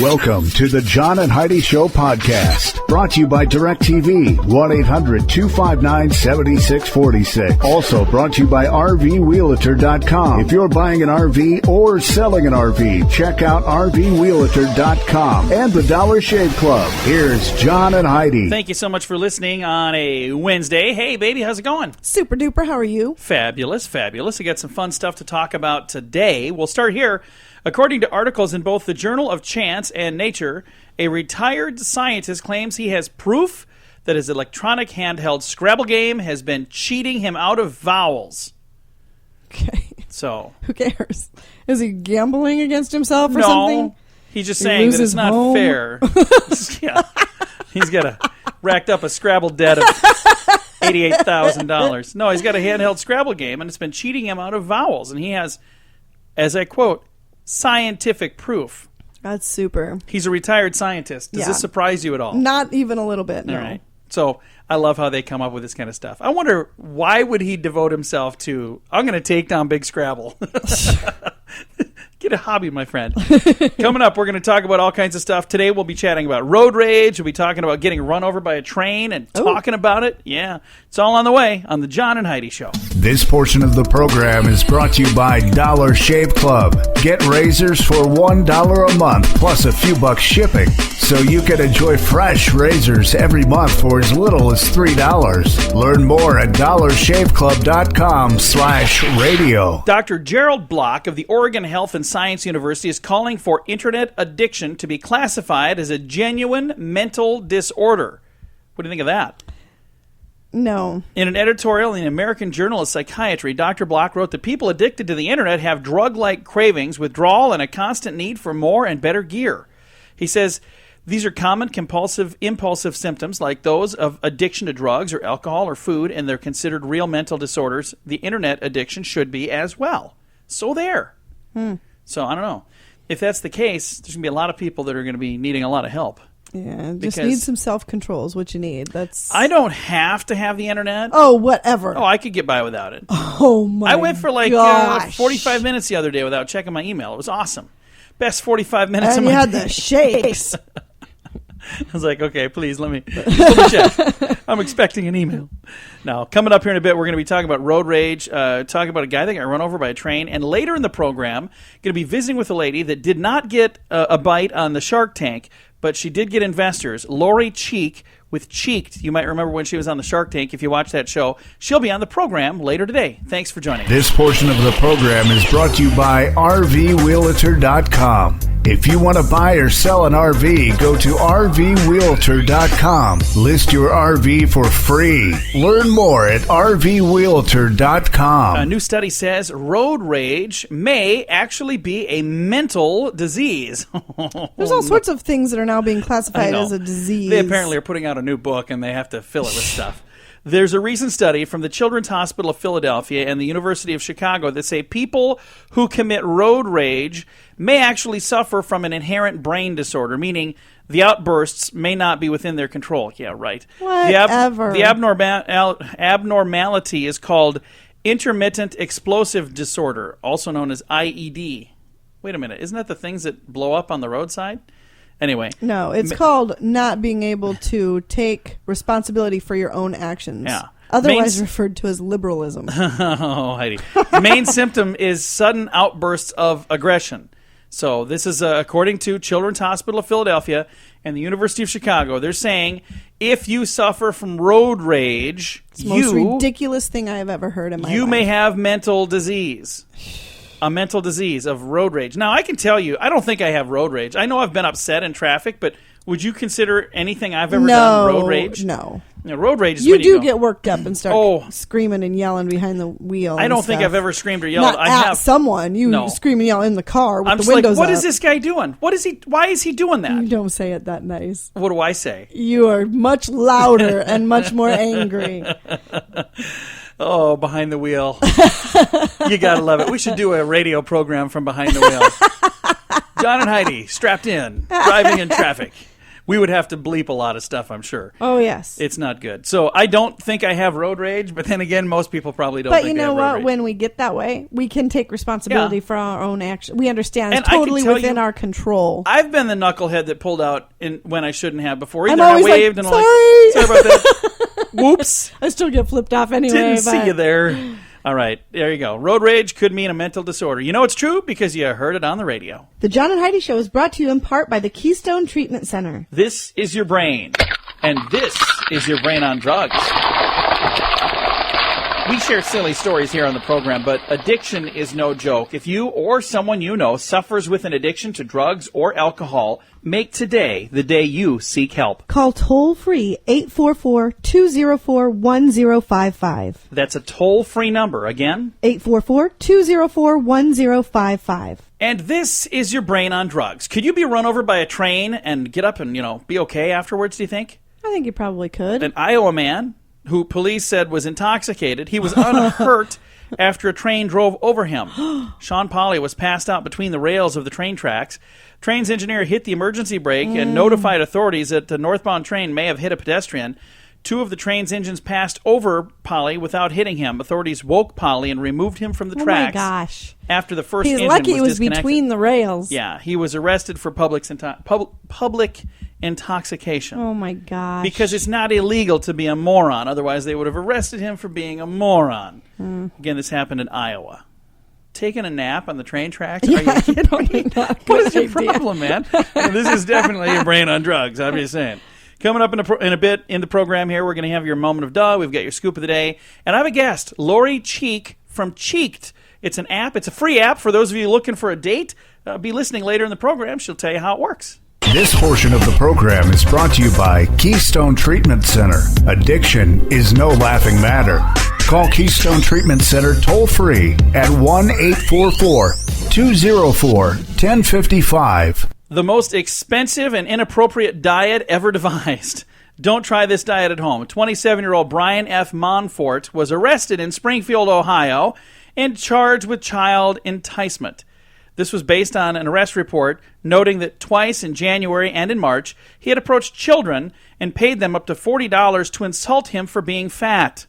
Welcome to the John and Heidi Show podcast, brought to you by DirecTV, 1-800-259-7646. Also brought to you by RVRealtor.com. If you're buying an RV or selling an RV, check out RVRealtor.com and the Dollar Shave Club. Here's John and Heidi. Thank you so much for listening on a Wednesday. Hey, baby, how's it going? Super duper. How are you? Fabulous, fabulous. I got some fun stuff to talk about today. We'll start here. According to articles in both the Journal of Chance and Nature, a retired scientist claims he has proof that his electronic handheld Scrabble game has been cheating him out of vowels. Okay. So, who cares? Is he gambling against himself or no, something? He's just saying that it's not fair. Yeah. He's racked up a Scrabble debt of $88,000. No, he's got a handheld Scrabble game, and it's been cheating him out of vowels. And he has, as I quote, scientific proof. That's super. He's a retired scientist. Does this surprise you at all? Not even a little bit, no. All right. So I love how they come up with this kind of stuff. I wonder, why would he devote himself to, I'm going to take down Big Scrabble. Get a hobby, my friend. Coming up, we're going to talk about all kinds of stuff. Today, we'll be chatting about road rage. We'll be talking about getting run over by a train and talking about it. Yeah, it's all on the way on the John and Heidi Show. This portion of the program is brought to you by Dollar Shave Club. Get razors for $1 a month plus a few bucks shipping, so you can enjoy fresh razors every month for as little as $3. Learn more at dollarshaveclub.com/radio. Dr. Gerald Block of the Oregon Health and Science University is calling for internet addiction to be classified as a genuine mental disorder. What do you think of that? No. In an editorial in the American Journal of Psychiatry, Dr. Block wrote that people addicted to the internet have drug-like cravings, withdrawal, and a constant need for more and better gear. He says these are common impulsive symptoms like those of addiction to drugs or alcohol or food, and they're considered real mental disorders. The internet addiction should be as well. So there. So I don't know. If that's the case, there's going to be a lot of people that are going to be needing a lot of help. Yeah, just need some self-control is what you need. I don't have to have the internet. Oh, whatever. Oh, I could get by without it. Oh, my I went for 45 minutes the other day without checking my email. It was awesome. Best 45 minutes of my day. And you had the shakes. I was like, okay, please let me check. I'm expecting an email. Now, coming up here in a bit, we're going to be talking about road rage, talking about a guy that got run over by a train, and later in the program, going to be visiting with a lady that did not get a bite on the Shark Tank, but she did get investors. LoriCheek with Cheeked. You might remember when she was on the Shark Tank if you watched that show. She'll be on the program later today. Thanks for joining. This portion of the program is brought to you by RVRealtor.com. If you want to buy or sell an RV, go to RVRealtor.com. List your RV for free. Learn more at RVRealtor.com. A new study says road rage may actually be a mental disease. There's all sorts of things that are now being classified as a disease. They apparently are putting out a new book, and they have to fill it with stuff. There's a recent study from the Children's Hospital of Philadelphia and the University of Chicago that say people who commit road rage may actually suffer from an inherent brain disorder, meaning the outbursts may not be within their control. Yeah, right. Whatever. The abnormality is called intermittent explosive disorder, also known as IED. Wait a minute. Isn't that the things that blow up on the roadside? Anyway. No, it's called not being able to take responsibility for your own actions. Yeah. Otherwise referred to as liberalism. Oh, Heidi. Main symptom is sudden outbursts of aggression. So this is according to Children's Hospital of Philadelphia and the University of Chicago. They're saying if you suffer from road rage, it's the most ridiculous thing I have ever heard in my life. You may have mental disease. A mental disease of road rage. Now, I can tell you, I don't think I have road rage. I know I've been upset in traffic, but would you consider anything I've ever done road rage? No. Road rage is you when do get worked up and start screaming and yelling behind the wheel. I don't think I've ever screamed or yelled. Not at someone. You scream and yell in the car with I'm the just windows like, what up. is this guy doing? Why is he doing that? You don't say it that nice. What do I say? You are much louder and much more angry. Oh, behind the wheel. You got to love it. We should do a radio program from behind the wheel. John and Heidi, strapped in, driving in traffic. we would have to bleep a lot of stuff, I'm sure. Oh, yes. It's not good. So I don't think I have road rage, but then again, most people probably don't But think you I know have road what? rage. When we get that way, we can take responsibility for our own action. We understand it's And I can totally tell within you- our control. I've been the knucklehead that pulled out when I shouldn't have before. Either I'm always I waved like, and I'm like, sorry about that. Whoops. I still get flipped off anyway. Didn't see but- you there. All right, there you go. Road rage could mean a mental disorder. You know it's true because you heard it on the radio. The John and Heidi Show is brought to you in part by the Keystone Treatment Center. This is your brain, and this is your brain on drugs. We share silly stories here on the program, but addiction is no joke. If you or someone you know suffers with an addiction to drugs or alcohol, make today the day you seek help. Call toll-free 844-204-1055. That's a toll-free number. Again, 844-204-1055. and this is your brain on drugs. Could you be run over by a train and get up and, be okay afterwards, do you think? I think you probably could. An Iowa man who police said was intoxicated. He was unhurt after a train drove over him. Sean Polly was passed out between the rails of the train tracks. Train's engineer hit the emergency brake and notified authorities that the northbound train may have hit a pedestrian. Two of the train's engines passed over Polly without hitting him. Authorities woke Polly and removed him from the tracks. Oh my gosh. After the first He's engine lucky it was disconnected. between the rails. Yeah, he was arrested for public intoxication. Oh my gosh. Because it's not illegal to be a moron. Otherwise, they would have arrested him for being a moron. Again, this happened in Iowa. Taking a nap on the train tracks? Yeah, Are you you don't need that. What is your problem, man? This is definitely your brain on drugs. I'm just saying. Coming up in a bit in the program here, we're going to have your moment of duh. We've got your scoop of the day. And I have a guest, LoriCheek from Cheeked. It's an app. It's a free app for those of you looking for a date. Be listening later in the program. She'll tell you how it works. This portion of the program is brought to you by Keystone Treatment Center. Addiction is no laughing matter. Call Keystone Treatment Center toll-free at 1-844-204-1055. The most expensive and inappropriate diet ever devised. Don't try this diet at home. 27-year-old Brian F. Monfort was arrested in Springfield, Ohio, and charged with child enticement. This was based on an arrest report noting that twice in January and in March, he had approached children and paid them up to $40 to insult him for being fat.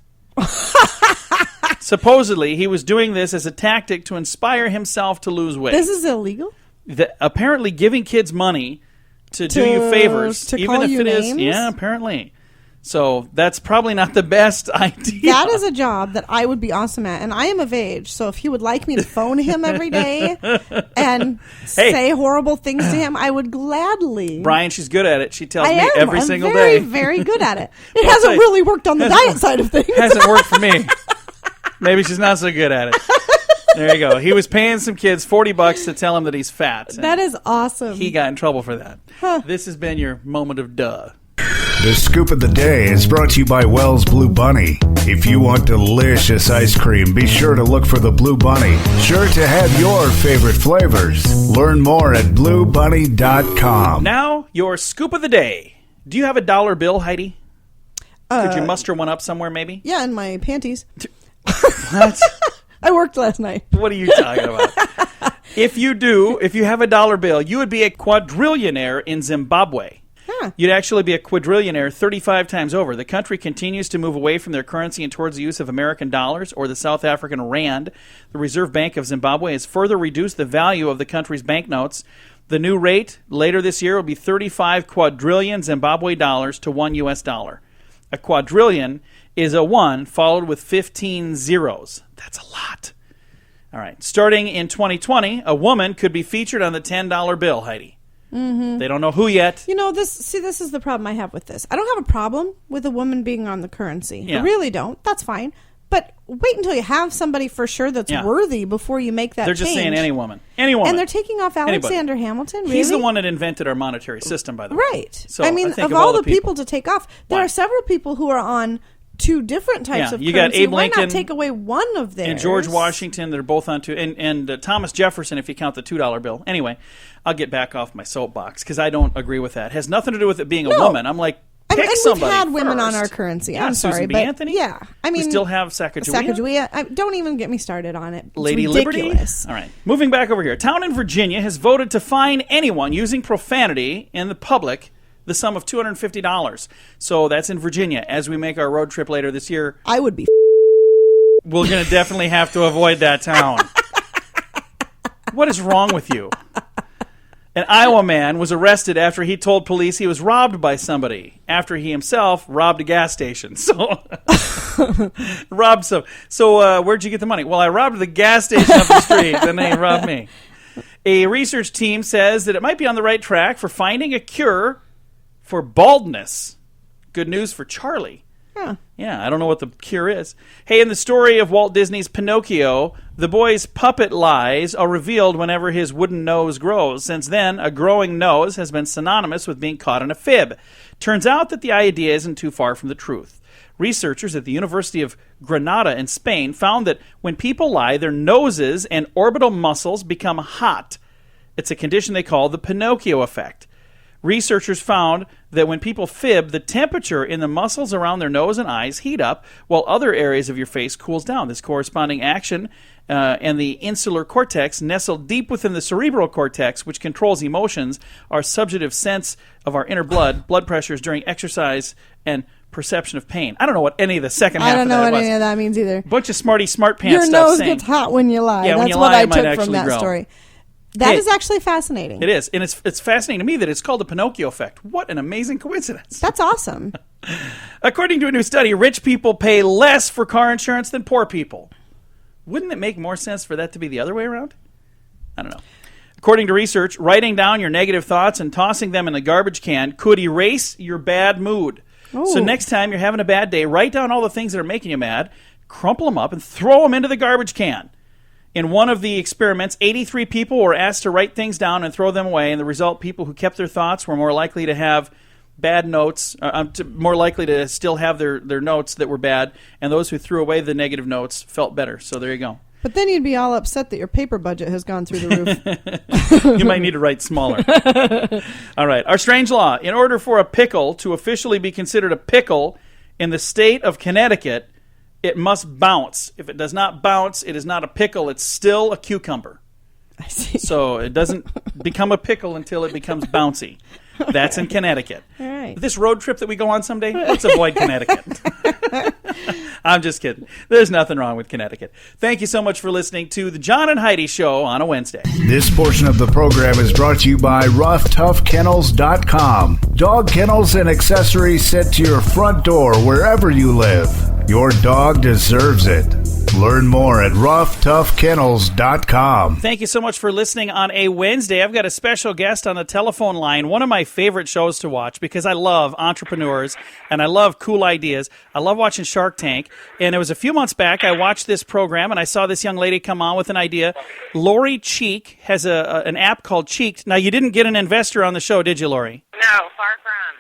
Supposedly, he was doing this as a tactic to inspire himself to lose weight. This is illegal? Apparently giving kids money to do you favors, to even call if you it is, names? yeah, apparently. So that's probably not the best idea. That is a job that I would be awesome at, and I am of age. So if he would like me to phone him every day and say horrible things to him, I would gladly. Brian, she's good at it. She tells I me am. every I'm single very, day. very good at it. It Well, hasn't say- really worked on the diet side of things. Hasn't worked for me. Maybe she's not so good at it. There you go. He was paying some kids $40 to tell him that he's fat. and That is awesome. he got in trouble for that. This has been your moment of duh. The scoop of the day is brought to you by Wells Blue Bunny. If you want delicious ice cream, be sure to look for the Blue Bunny. Sure to have your favorite flavors. Learn more at bluebunny.com. Now, your scoop of the day. Do you have a dollar bill, Heidi? Could you muster one up somewhere, maybe? Yeah, in my panties. What? I worked last night. What are you talking about? If you have a dollar bill, you would be a quadrillionaire in Zimbabwe. Huh. You'd actually be a quadrillionaire 35 times over. The country continues to move away from their currency and towards the use of American dollars or the South African rand. The Reserve Bank of Zimbabwe has further reduced the value of the country's banknotes. The new rate later this year will be 35 quadrillion Zimbabwe dollars to $1 US. A quadrillion is a 1 followed with 15 zeros. That's a lot. All right. Starting in 2020, a woman could be featured on the $10 bill, Heidi. Mm-hmm. They don't know who yet. You know, this is the problem I have with this. I don't have a problem with a woman being on the currency. Yeah. I really don't. That's fine. But wait until you have somebody for sure that's worthy before you make that They're change. just saying any woman. Any woman. And they're taking off Alexander Hamilton, really? He's the one that invented our monetary system, by the way. Right. So I mean, think of all the people to take off, there are several people who are on two different types of you currency. got Abe Why Lincoln not take away one of theirs? and George Washington. They're both on two. And Thomas Jefferson, if you count the $2 bill. Anyway, I'll get back off my soapbox because I don't agree with that. It has nothing to do with it being a woman. I'm like, pick somebody. We've had women on first. our currency. Yeah, I'm sorry, Susan B. but Anthony. yeah, I mean, we still have Sacagawea. Don't even get me started on it. It's Lady ridiculous. Liberty. All right, moving back over here. A town in Virginia has voted to fine anyone using profanity in the public the sum of $250. So that's in Virginia. As we make our road trip later this year, I would be. we're going to definitely have to avoid that town. What is wrong with you? An Iowa man was arrested after he told police he was robbed by somebody after he himself robbed a gas station. So, robbed some. So, where'd you get the money? Well, I robbed the gas station up the street, then they robbed me. A research team says that it might be on the right track for finding a cure for baldness. Good news for Charlie. Yeah, I don't know what the cure is. Hey, in the story of Walt Disney's Pinocchio, the boy's puppet lies are revealed whenever his wooden nose grows. Since then, a growing nose has been synonymous with being caught in a fib. Turns out that the idea isn't too far from the truth. Researchers at the University of Granada in Spain found that when people lie, their noses and orbital muscles become hot. It's a condition they call the Pinocchio effect. Researchers found that when people fib, the temperature in the muscles around their nose and eyes heat up, while other areas of your face cools down. This corresponding action and the insular cortex, nestled deep within the cerebral cortex, which controls emotions, our subjective sense of our inner blood pressures during exercise, and perception of pain. I don't know what any of the second half of that was. I don't know what any of that means either. Bunch of smart pants your stuff nose saying. Gets hot when you lie. Yeah, That's when you what lie, I it might took from that grow. story. That is actually fascinating. It is. And it's fascinating to me that it's called the Pinocchio effect. What an amazing coincidence. That's awesome. According to a new study, rich people pay less for car insurance than poor people. Wouldn't it make more sense for that to be the other way around? I don't know. According to research, writing down your negative thoughts and tossing them in the garbage can could erase your bad mood. Ooh. So next time you're having a bad day, write down all the things that are making you mad, crumple them up, and throw them into the garbage can. In one of the experiments, 83 people were asked to write things down and throw them away, and the result, people who kept their thoughts were more likely to have bad notes, more likely to still have their notes that were bad, and those who threw away the negative notes felt better. So there you go. But then you'd be all upset that your paper budget has gone through the roof. You might need to write smaller. All right. Our strange law. In order for a pickle to officially be considered a pickle in the state of Connecticut, it must bounce. If it does not bounce, it is not a pickle. It's still a cucumber. I see. So it doesn't become a pickle until it becomes bouncy. Okay. That's in Connecticut. All right. This road trip that we go on someday, let's avoid Connecticut. I'm just kidding. There's nothing wrong with Connecticut. Thank you so much for listening to the John and Heidi Show on a Wednesday. This portion of the program is brought to you by RoughToughKennels.com. Dog kennels and accessories sent to your front door wherever you live. Your dog deserves it. Learn more at RoughToughKennels.com. Thank you so much for listening on a Wednesday. I've got a special guest on the telephone line, one of my favorite shows to watch because I love entrepreneurs and I love cool ideas. I love watching Shark Tank. And it was a few months back I watched this program and I saw this young lady come on with an idea. LoriCheek has an app called Cheeked. Now, you didn't get an investor on the show, did you, Lori? No, far from.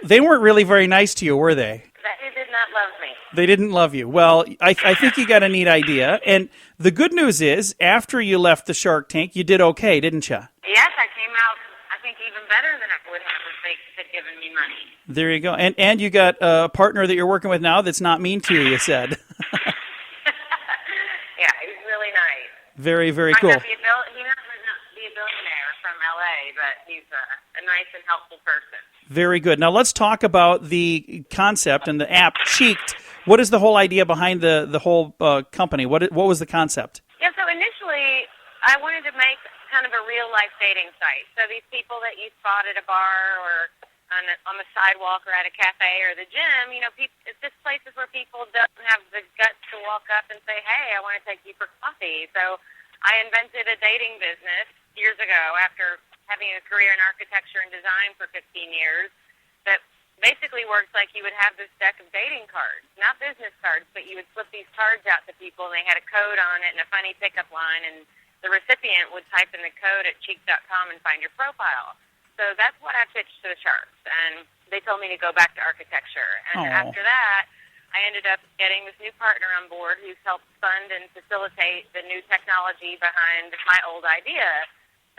They weren't really very nice to you, were they? They did not love me. They didn't love you. Well, I think you got a neat idea. And the good news is, after you left the Shark Tank, you did okay, didn't you? Yes, I came out, I think, even better than I would have if they had given me money. There you go. And you got a partner that you're working with now that's not mean to you said. Yeah, he's really nice. Very, very cool. He might not be a billionaire from L.A., but he's a nice and helpful person. Very good. Now let's talk about the concept and the app Cheeked. What is the whole idea behind the whole company? What was the concept? Yeah, so initially I wanted to make kind of a real-life dating site. So these people that you spot at a bar or on the sidewalk or at a cafe or the gym, it's just places where people don't have the guts to walk up and say, hey, I want to take you for coffee. So I invented a dating business years ago after having a career in architecture and design for 15 years that basically works like you would have this deck of dating cards, not business cards, but you would flip these cards out to people and they had a code on it and a funny pickup line, and the recipient would type in the code at cheek.com and find your profile. So that's what I pitched to the Sharks, and they told me to go back to architecture. And after that, I ended up getting this new partner on board who's helped fund and facilitate the new technology behind my old idea.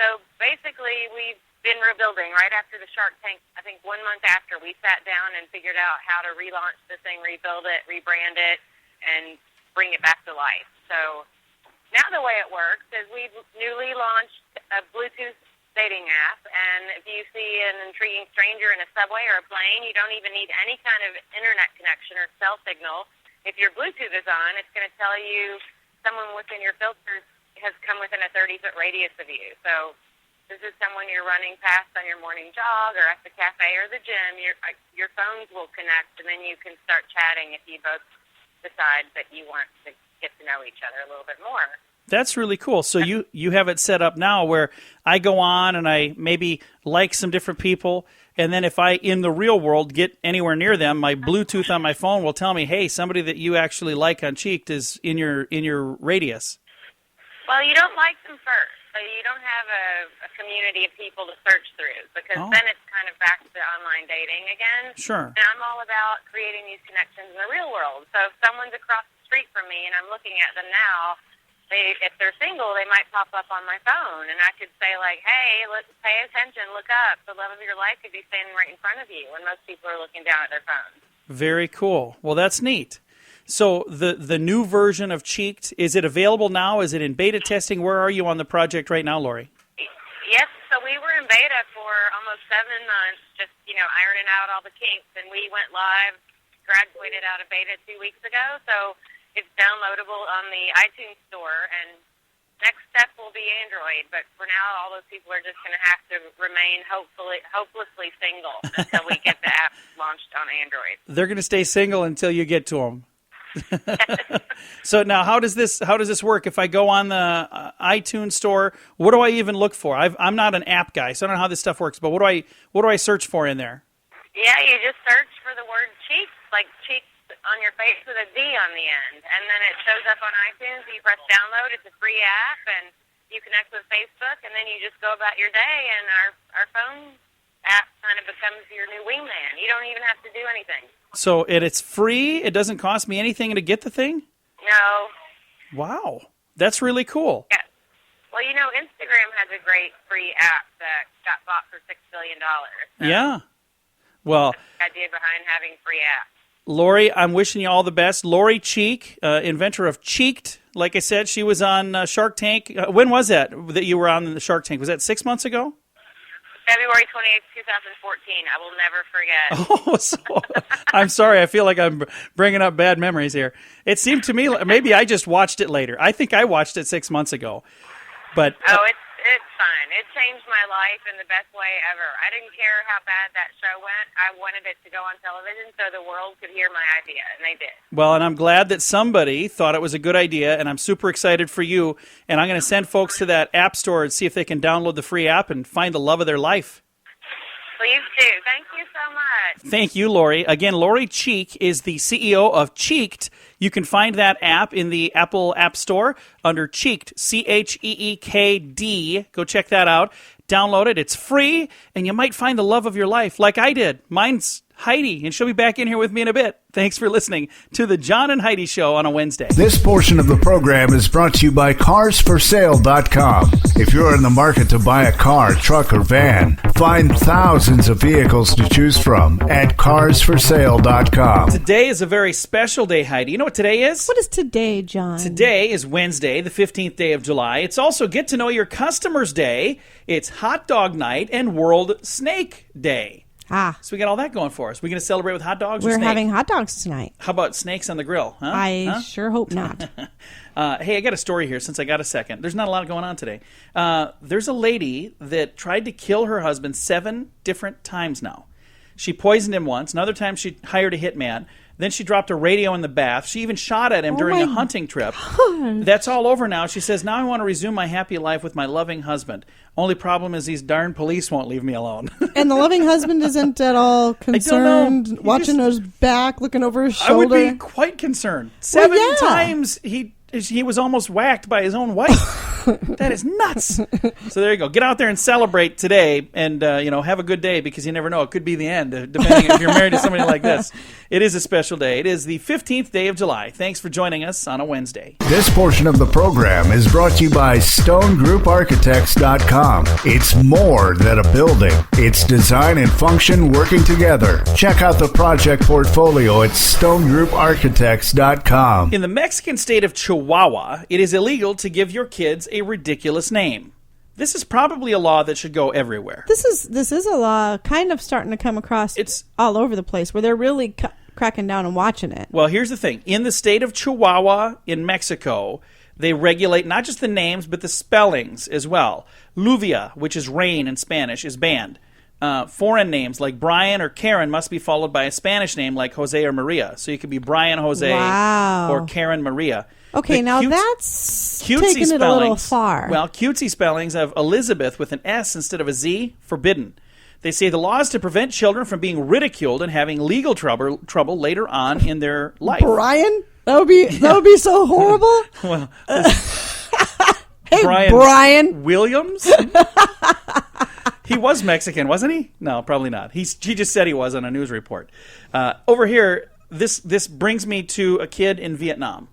So basically, we've been rebuilding right after the Shark Tank. I think 1 month after, we sat down and figured out how to relaunch the thing, rebuild it, rebrand it, and bring it back to life. So now the way it works is we've newly launched a Bluetooth dating app, and if you see an intriguing stranger in a subway or a plane, you don't even need any kind of internet connection or cell signal. If your Bluetooth is on, it's going to tell you someone within your filters has come within a 30-foot radius of you. So this is someone you're running past on your morning jog or at the cafe or the gym. Your phones will connect, and then you can start chatting if you both decide that you want to get to know each other a little bit more. That's really cool. So you have it set up now where I go on and I maybe like some different people, and then if I, in the real world, get anywhere near them, my Bluetooth on my phone will tell me, hey, somebody that you actually like on Cheeked is in your radius. Well, you don't like them first, so you don't have a community of people to search through, because then it's kind of back to online dating again. Sure. And I'm all about creating these connections in the real world. So if someone's across the street from me and I'm looking at them now, if they're single, they might pop up on my phone, and I could say, like, hey, let's pay attention, look up. The love of your life could be standing right in front of you when most people are looking down at their phones. Very cool. Well, that's neat. So the new version of Cheeked, is it available now? Is it in beta testing? Where are you on the project right now, Lori? Yes, so we were in beta for almost 7 months, just, ironing out all the kinks, and we went live, graduated out of beta 2 weeks ago, so it's downloadable on the iTunes store, and next step will be Android. But for now, all those people are just going to have to remain hopelessly single until we get the app launched on Android. They're going to stay single until you get to them. So now, how does this work? If I go on the iTunes store, what do I even look for? I'm not an app guy, so I don't know how this stuff works. But what do I search for in there? Yeah, you just search for the word Cheeks, like Cheeks on your face with a D on the end, and then it shows up on iTunes. You press download. It's a free app, and you connect with Facebook, and then you just go about your day, and our phone app kind of becomes your new wingman. You don't even have to do anything. So it's free? It doesn't cost me anything to get the thing? No. Wow. That's really cool. Yeah. Well, Instagram has a great free app that got bought for $6 billion. So yeah. Well, that's the idea behind having free apps. Lori, I'm wishing you all the best. LoriCheek, inventor of Cheeked. Like I said, she was on Shark Tank. When was that you were on the Shark Tank? Was that 6 months ago? February 28th, 2014. I will never forget. Oh, I'm sorry. I feel like I'm bringing up bad memories here. It seemed to me maybe I just watched it later. I think I watched it 6 months ago. But it's fun. It changed my life in the best way ever. I didn't care how bad that show went. I wanted it to go on television so the world could hear my idea, and they did. Well, and I'm glad that somebody thought it was a good idea, and I'm super excited for you. And I'm going to send folks to that app store and see if they can download the free app and find the love of their life. Please do. Thank you so much. Thank you, Lori. Again, LoriCheek is the CEO of Cheeked. You can find that app in the Apple App Store under Cheeked, CHEEKD. Go check that out. Download it. It's free, and you might find the love of your life like I did. Mine's Heidi, and she'll be back in here with me in a bit. Thanks for listening to the John and Heidi Show on a Wednesday. This portion of the program is brought to you by carsforsale.com. If you're in the market to buy a car, truck, or van, find thousands of vehicles to choose from at carsforsale.com. Today is a very special day, Heidi. You know what today is? What is today, John? Today is Wednesday, the 15th day of July. It's also Get to Know Your Customers Day. It's Hot Dog Night and World Snake Day. So we got all that going for us. We're going to celebrate with hot dogs or We're snake? having hot dogs tonight. How about snakes on the grill? Huh? I sure hope not. Hey, I got a story here since I got a second. There's not a lot going on today. There's a lady that tried to kill her husband 7 different times now. She poisoned him once. Another time she hired a hitman. Then she dropped a radio in the bath. She even shot at him during a hunting trip. God. That's all over now. She says, now I want to resume my happy life with my loving husband. Only problem is these darn police won't leave me alone. And the loving husband isn't at all concerned, watching his back, looking over his shoulder. I would be quite concerned. 7 times he was almost whacked by his own wife. That is nuts. So there you go. Get out there and celebrate today, and have a good day, because you never know. It could be the end, depending if you're married to somebody like this. It is a special day. It is the 15th day of July. Thanks for joining us on a Wednesday. This portion of the program is brought to you by StoneGroupArchitects.com. It's more than a building. It's design and function working together. Check out the project portfolio at StoneGroupArchitects.com. In the Mexican state of Chihuahua, it is illegal to give your kids a ridiculous name. This is probably a law that should go everywhere. This is a law kind of starting to come across. It's all over the place where they're really cracking down and watching it. Well, here's the thing. In the state of Chihuahua in Mexico, they regulate not just the names, but the spellings as well. Lluvia, which is rain in Spanish, is banned. Foreign names like Brian or Karen must be followed by a Spanish name like Jose or Maria. So you could be Brian Jose or Karen Maria. Okay, now that's taking it a little far. Well, cutesy spellings of Elizabeth with an S instead of a Z, forbidden. They say the law is to prevent children from being ridiculed and having legal trouble later on in their life. Brian? That would be so horrible. Well, hey, Brian Williams? He was Mexican, wasn't he? No, probably not. He just said he was on a news report. Over here, this brings me to a kid in Vietnam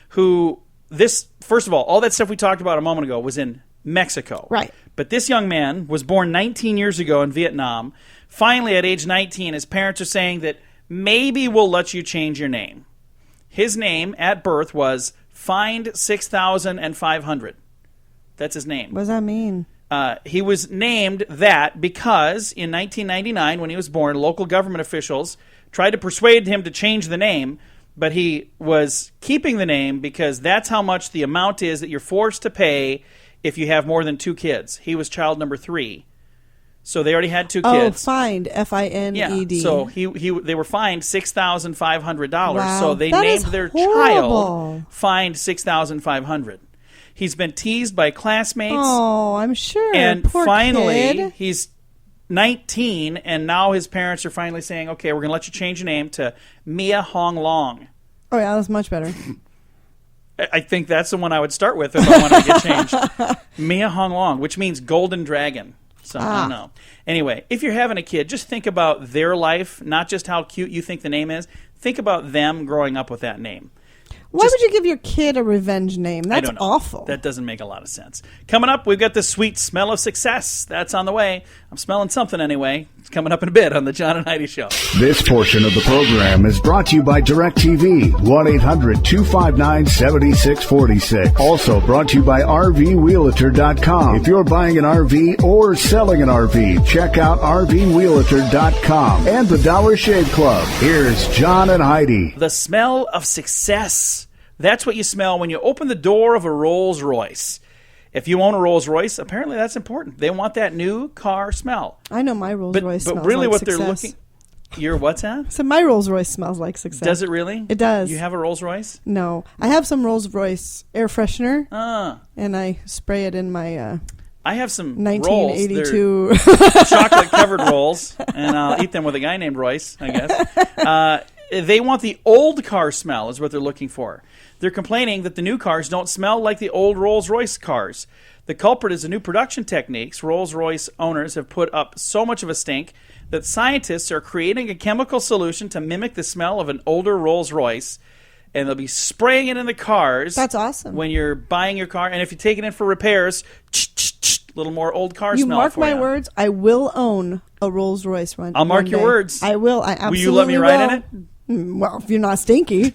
first of all that stuff we talked about a moment ago was in Mexico. Right. But this young man was born 19 years ago in Vietnam. Finally, at age 19, his parents are saying that maybe we'll let you change your name. His name at birth was Find 6,500. That's his name. What does that mean? He was named that because in 1999, when he was born, local government officials tried to persuade him to change the name, but he was keeping the name because that's how much the amount is that you're forced to pay if you have more than 2 kids. He was child number 3. So they already had 2 kids. Oh, fined, F-I-N-E-D. Yeah, so they were fined $6,500. Wow, so they named their child fined $6,500. He's been teased by classmates. Oh, I'm sure. And poor finally, kid. he's 19, and now his parents are finally saying, okay, we're going to let you change your name to Mia Hong Long. Oh, yeah, that's much better. I think that's the one I would start with if I wanted to get changed. Mia Hong Long, which means golden dragon. So I don't know. Anyway, if you're having a kid, just think about their life, not just how cute you think the name is. Think about them growing up with that name. Why would you give your kid a revenge name? That's awful. That doesn't make a lot of sense. Coming up, we've got the sweet smell of success. That's on the way. I'm smelling something anyway. It's coming up in a bit on the John and Heidi Show. This portion of the program is brought to you by DirecTV, 1-800-259-7646. Also brought to you by RVWheelator.com. If you're buying an RV or selling an RV, check out RVWheelator.com and the Dollar Shave Club. Here's John and Heidi. The smell of success. That's what you smell when you open the door of a Rolls Royce. If you own a Rolls Royce, apparently that's important. They want that new car smell. I know my Rolls Royce smells but really like what success. They're looking... Your what's that? So my Rolls Royce smells like success. Does it really? It does. You have a Rolls Royce? No. I have some Rolls Royce air freshener. Ah. And I spray it in my... I have some 1982 rolls. Chocolate-covered rolls, and I'll eat them with a guy named Royce, I guess. They want the old car smell is what they're looking for. They're complaining that the new cars don't smell like the old Rolls-Royce cars. The culprit is the new production techniques. Rolls-Royce owners have put up so much of a stink that scientists are creating a chemical solution to mimic the smell of an older Rolls-Royce, and they'll be spraying it in the cars. That's awesome. When you're buying your car, and if you take it in for repairs, a little more old car smell. You mark my words, I will own a Rolls-Royce one. I'll mark your words. I will. I absolutely will. You let me ride in it? Well, if you're not stinky.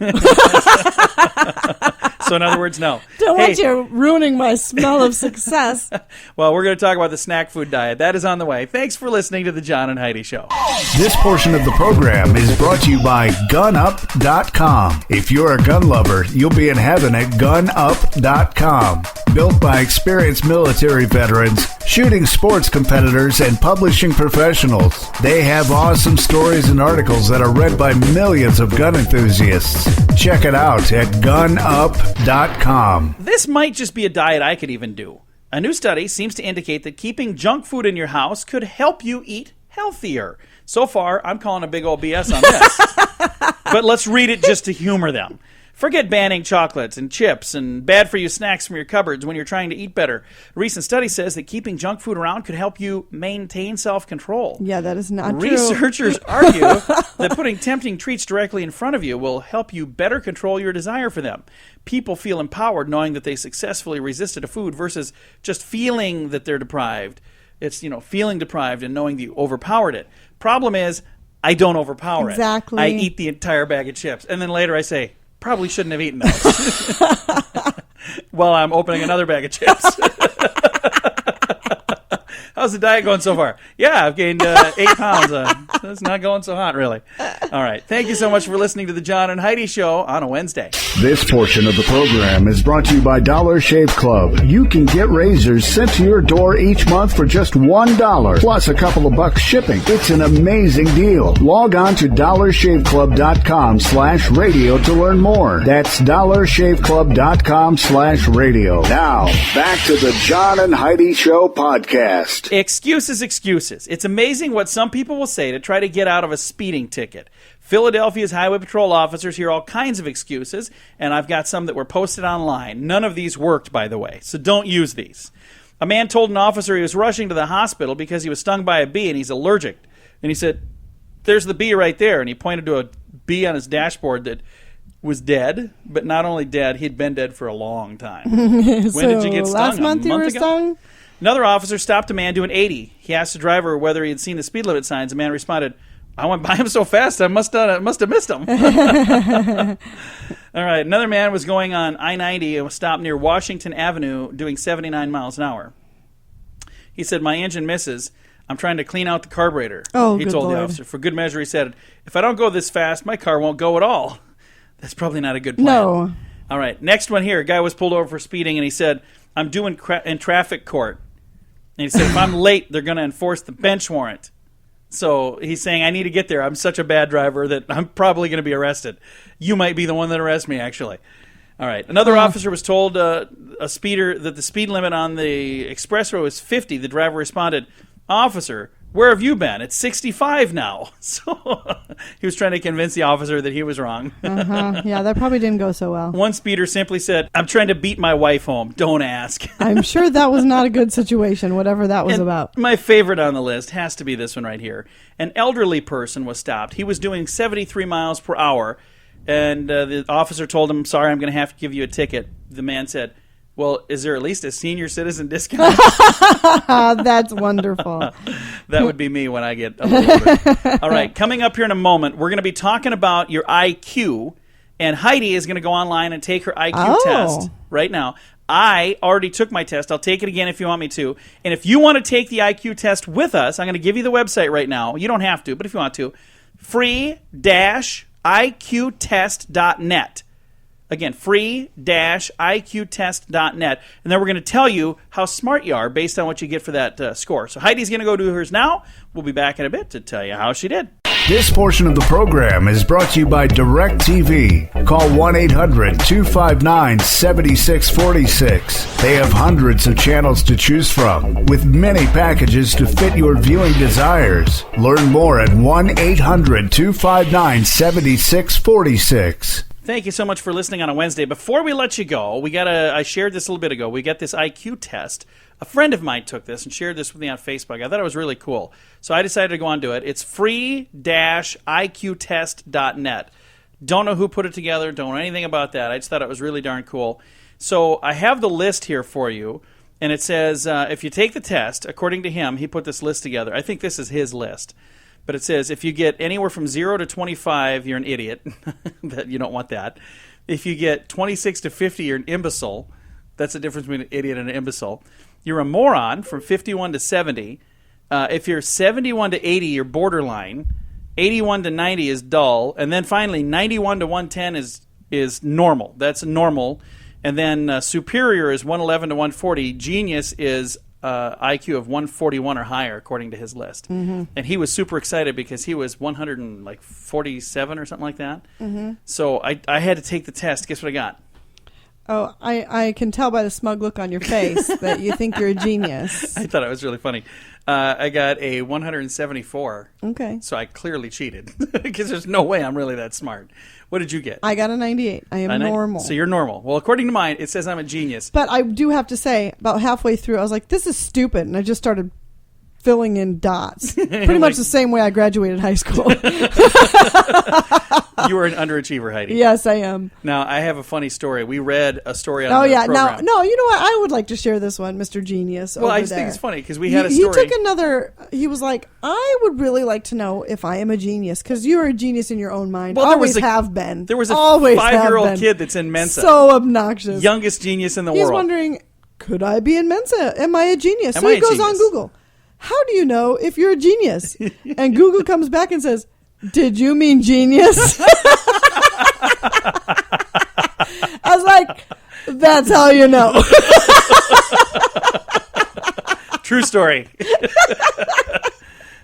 So in other words, no. Don't want you ruining my smell of success. Well, we're going to talk about the snack food diet. That is on the way. Thanks for listening to the John and Heidi Show. This portion of the program is brought to you by GunUp.com. If you're a gun lover, you'll be in heaven at GunUp.com. Built by experienced military veterans, shooting sports competitors, and publishing professionals. They have awesome stories and articles that are read by millions of gun enthusiasts. Check it out at GunUp.com. This might just be a diet I could even do. A new study seems to indicate that keeping junk food in your house could help you eat healthier. So far, I'm calling a big old BS on this. But let's read it just to humor them. Forget banning chocolates and chips and bad-for-you snacks from your cupboards when you're trying to eat better. A recent study says that keeping junk food around could help you maintain self-control. Yeah, that is not true. Researchers argue that putting tempting treats directly in front of you will help you better control your desire for them. People feel empowered knowing that they successfully resisted a food versus just feeling that they're deprived. It's, feeling deprived and knowing that you overpowered it. Problem is, I don't overpower it. Exactly. I eat the entire bag of chips. And then later I say, probably shouldn't have eaten those. While I'm opening another bag of chips. How's the diet going so far? Yeah, I've gained 8 pounds. It's not going so hot, really. All right. Thank you so much for listening to the John and Heidi Show on a Wednesday. This portion of the program is brought to you by Dollar Shave Club. You can get razors sent to your door each month for just $1 plus a couple of bucks shipping. It's an amazing deal. Log on to dollarshaveclub.com/radio to learn more. That's dollarshaveclub.com/radio. Now, back to the John and Heidi Show podcast. Excuses. It's amazing what some people will say to try to get out of a speeding ticket. Philadelphia's highway patrol officers hear all kinds of excuses, and I've got some that were posted online. None of these worked, by the way, so don't use these. A man told an officer he was rushing to the hospital because he was stung by a bee and he's allergic. And he said, "There's the bee right there." And he pointed to a bee on his dashboard that was dead, but not only dead, he'd been dead for a long time. When did you get stung? Last month you were stung? Another officer stopped a man doing 80. He asked the driver whether he had seen the speed limit signs. The man responded, "I went by him so fast, I must have missed him." All right, another man was going on I-90 and was stopped near Washington Avenue doing 79 miles an hour. He said, "My engine misses. I'm trying to clean out the carburetor." Oh, he good told Lord. the officer. For good measure, he said, "If I don't go this fast, my car won't go at all." That's probably not a good plan. No. All right, next one here. A guy was pulled over for speeding, and he said, "I'm due in traffic court." And he said, "If I'm late, they're going to enforce the bench warrant." So he's saying, "I need to get there. I'm such a bad driver that I'm probably going to be arrested. You might be the one that arrests me, actually." All right. Another officer was told a speeder that the speed limit on the expressway was 50. The driver responded, "Officer, where have you been? It's 65 now." So he was trying to convince the officer that he was wrong. Yeah, that probably didn't go so well. One speeder simply said, "I'm trying to beat my wife home. Don't ask." I'm sure that was not a good situation, whatever that was And about. my favorite on the list has to be this one right here. An elderly person was stopped. He was doing 73 miles per hour, and the officer told him, "Sorry, I'm going to have to give you a ticket." The man said, "Well, is there at least a senior citizen discount?" That's wonderful. That would be me when I get a little older. All right, coming up here in a moment, we're going to be talking about your IQ, and Heidi is going to go online and take her IQ test right now. I already took my test. I'll take it again if you want me to. And if you want to take the IQ test with us, I'm going to give you the website right now. You don't have to, but if you want to, free-iqtest.net. Again, free-iqtest.net. And then we're going to tell you how smart you are based on what you get for that score. So Heidi's going to go do hers now. We'll be back in a bit to tell you how she did. This portion of the program is brought to you by DirecTV. Call 1-800-259-7646. They have hundreds of channels to choose from, with many packages to fit your viewing desires. Learn more at 1-800-259-7646. Thank you so much for listening on a Wednesday. Before we let you go, I shared this a little bit ago. We got this IQ test. A friend of mine took this and shared this with me on Facebook. I thought it was really cool. So I decided to go on to it. It's free-iqtest.net. Don't know who put it together. Don't know anything about that. I just thought it was really darn cool. So I have the list here for you. And it says, if you take the test, according to him, he put this list together. I think this is his list. But it says if you get anywhere from 0 to 25, you're an idiot. You don't want that. If you get 26 to 50, you're an imbecile. That's the difference between an idiot and an imbecile. You're a moron from 51 to 70. If you're 71 to 80, you're borderline. 81 to 90 is dull. And then finally, 91 to 110 is normal. That's normal. And then superior is 111 to 140. Genius is IQ of 141 or higher, according to his list. Mm-hmm. And he was super excited because he was 147 or something like that. Mm-hmm. So I had to take the test. Guess what I got? Oh, I can tell by the smug look on your face that you think you're a genius. I thought it was really funny. I got a 174. Okay. So I clearly cheated because there's no way I'm really that smart. What did you get? I got a 98. I am normal. So you're normal. Well, according to mine, it says I'm a genius. But I do have to say, about halfway through, I was like, this is stupid. And I just started filling in dots. Pretty much the same way I graduated high school. You were an underachiever, Heidi. Yes, I am. Now, I have a funny story. We read a story on the program. No, you know what? I would like to share this one, Mr. Genius. Well, I just think it's funny because we had a story. He was like, I would really like to know if I am a genius because you are a genius in your own mind. Well, always have been. There was a 5-year-old kid that's in Mensa. So obnoxious. Youngest genius in the world. He's wondering, could I be in Mensa? Am I a genius? So he goes on Google. how do you know if you're a genius? And Google comes back and says, did you mean genius? I was like, that's how you know. True story.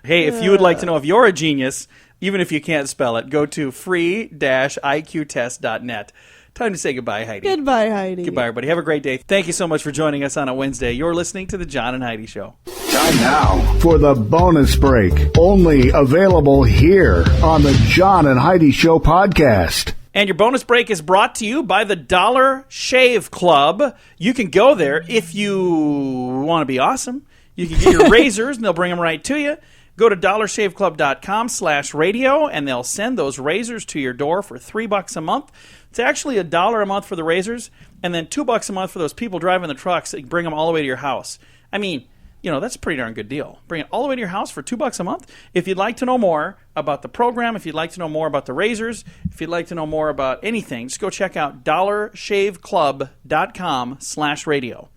Hey, if you would like to know if you're a genius, even if you can't spell it, go to free-iqtest.net. Time to say goodbye, Heidi. Goodbye, Heidi. Goodbye, everybody. Have a great day. Thank you so much for joining us on a Wednesday. You're listening to The John and Heidi Show. Time now for the bonus break. Only available here on the John and Heidi Show podcast. And your bonus break is brought to you by the Dollar Shave Club. You can go there if you want to be awesome. You can get your razors, and they'll bring them right to you. Go to dollarshaveclub.com/radio, and they'll send those razors to your door for $3 a month. It's actually $1 a month for the razors, and then $2 a month for those people driving the trucks that bring them all the way to your house. I mean, that's a pretty darn good deal. Bring it all the way to your house for $2 a month. If you'd like to know more about the program, if you'd like to know more about the razors, if you'd like to know more about anything, just go check out dollarshaveclub.com/radio.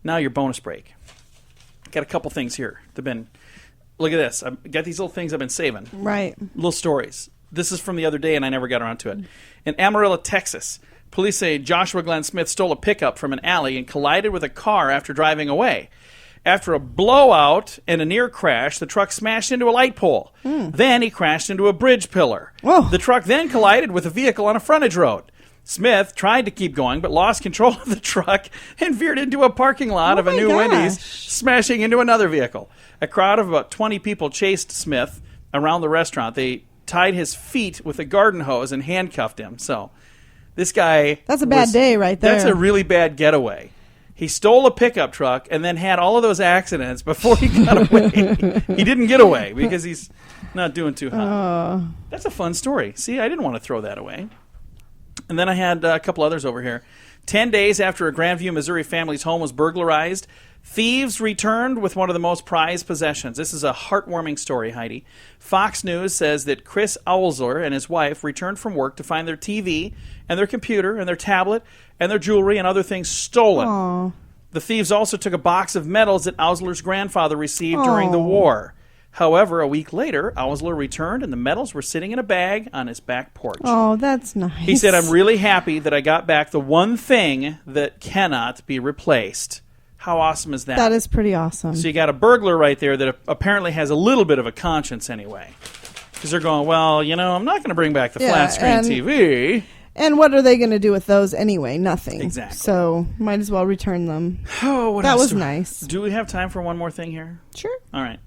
Now your bonus break. Got a couple things here. Look at this. I've got these little things I've been saving. Right. Little stories. This is from the other day, and I never got around to it. In Amarillo, Texas, police say Joshua Glenn Smith stole a pickup from an alley and collided with a car after driving away. After a blowout and a near crash, the truck smashed into a light pole. Then he crashed into a bridge pillar. Whoa. The truck then collided with a vehicle on a frontage road. Smith tried to keep going, but lost control of the truck and veered into a parking lot of a new Wendy's, smashing into another vehicle. A crowd of about 20 people chased Smith around the restaurant. They tied his feet with a garden hose and handcuffed him. So this guy... That's a bad day right there. That's a really bad getaway. He stole a pickup truck and then had all of those accidents before he got away. He didn't get away because he's not doing too hot. That's a fun story. See, I didn't want to throw that away. And then I had a couple others over here. 10 days after a Grandview, Missouri family's home was burglarized, thieves returned with one of the most prized possessions. This is a heartwarming story, Heidi. Fox News says that Chris Owsler and his wife returned from work to find their TV and their computer and their tablet and their jewelry and other things stolen. Aww. The thieves also took a box of medals that Owsler's grandfather received during the war. However, a week later, Owsler returned, and the medals were sitting in a bag on his back porch. Oh, that's nice. He said, I'm really happy that I got back the one thing that cannot be replaced. How awesome is that? That is pretty awesome. So you got a burglar right there that apparently has a little bit of a conscience anyway. Because they're going, well, I'm not going to bring back the flat screen TV. And what are they going to do with those anyway? Nothing. Exactly. So might as well return them. Oh, what that else was nice. Do we have time for one more thing here? Sure. All right.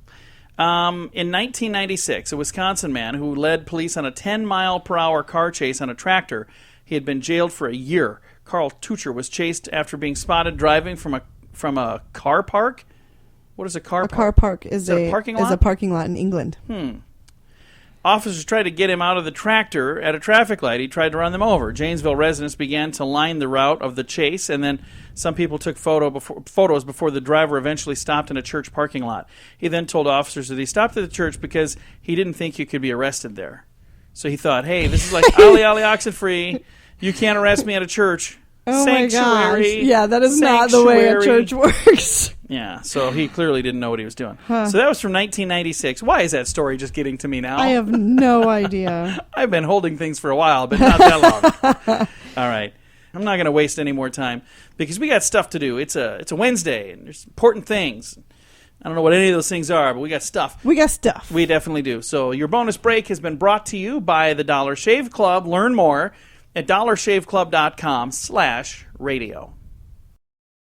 In 1996, a Wisconsin man who led police on a 10-mile-per-hour car chase on a tractor, he had been jailed for a year. Carl Tucher was chased after being spotted driving from a car park. What is a car park? A car park is a parking lot? Is a parking lot in England. Officers tried to get him out of the tractor at a traffic light. He tried to run them over. Janesville residents began to line the route of the chase, and then some people took photos before the driver eventually stopped in a church parking lot. He then told officers that he stopped at the church because he didn't think you could be arrested there. So he thought, hey, this is like Ollie Ollie Oxenfree. You can't arrest me at a church. Oh Sanctuary. My gosh. Yeah, that is not the way a church works. Yeah, so he clearly didn't know what he was doing. So that was from 1996. Why is that story just getting to me now? I have no idea. I've been holding things for a while, but not that long. All right. I'm not going to waste any more time because we got stuff to do. It's a Wednesday, and there's important things. I don't know what any of those things are, but we got stuff. We got stuff. We definitely do. So your bonus break has been brought to you by the Dollar Shave Club. Learn more at dollarshaveclub.com/radio.